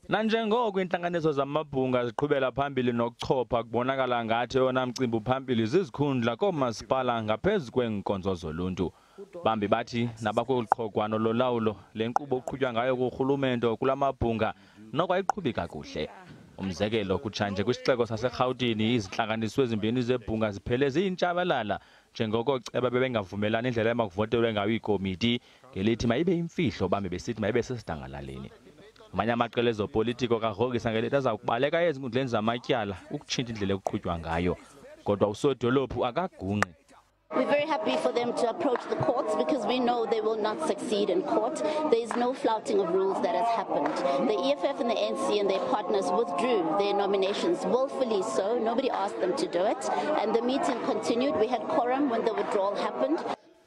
Nanjengoko inhlanganiso zamabhunga ziqhubela phambili nokuchopha kubonakala ngathi yona mcimbi phambili zizikhundla komasipala ngaphezulu kwenkonzo zoluntu. Bambi bathi nabakuluqhogwano lolawulo lenkqubo oqhutywa ngayo kurhulumente kulamabhunga nokho ayiqhubi kakuhle. Umzekelo kutshanje kwisixeko saseGauteng izihlanganiswe ezimbini zebhunga ziphele ziyintshabalala njengoko ceba bebengavumelana indlela emakuvotelwe ngayo ikomiti ngelithi mayibe imfihlo bambi besithi mayibe sesidangalaleni. Amanye amaqela ezopolitiko kagrogisa ngelithi azakubaleka ezinkundleni zamatyala ukutshintsha indlela ekuqhutywa ngayo kodwa usodolophu akagungqi. We're very happy for them to approach the courts because we know they will not succeed in court. There is no flouting of rules that has happened. The EFF and the NC and their partners withdrew their nominations willfully so. Nobody asked them to do it. And the meeting continued. We had quorum when the withdrawal happened.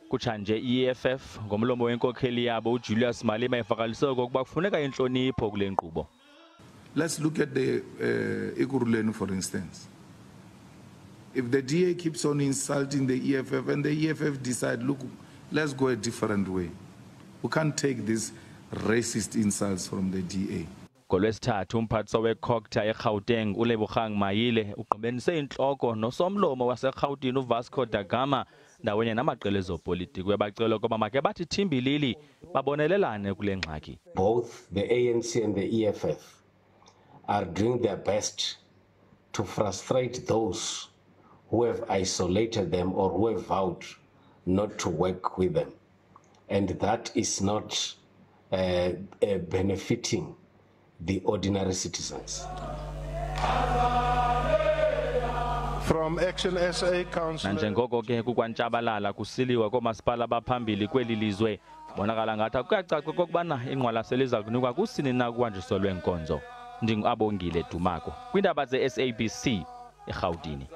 Kutshanje EFF ngomlomo wenkokheli yabo uJulius Malema evakalise okokuba kufuneka inhlonipho kule nkqubo. Let's look at the Ekurhuleni for instance. If the DA keeps on insulting the EFF and the EFF decide, look, let's go a different way. We can't take these racist insults from the DA. Ngolwesithathu umphathiswa weCocta eGauteng uLevy Mayile ugqibenise inhloko nosomlomo waseGauteng uVasco da Gama ndawenye namaqela ezopolitiko ebacela ukuba make bathi thimbilili babonelelane kule ngxaki. Both the ANC and the EFF are doing their best to frustrate those who have isolated them or who have vowed not to work with them. And that is not benefiting the ordinary citizens. From Action SA Council. Nanjengoko ke kukwantshabalala kusiliwa komasipala abaphambili kweli lizwe bonakala ngathi akucaci kokubana inqwalaselo iza kunikwa kusini na kuhanjiso lwenkonzo. Ndingu Abongile Dumako kwindaba ze SABC eGauteng.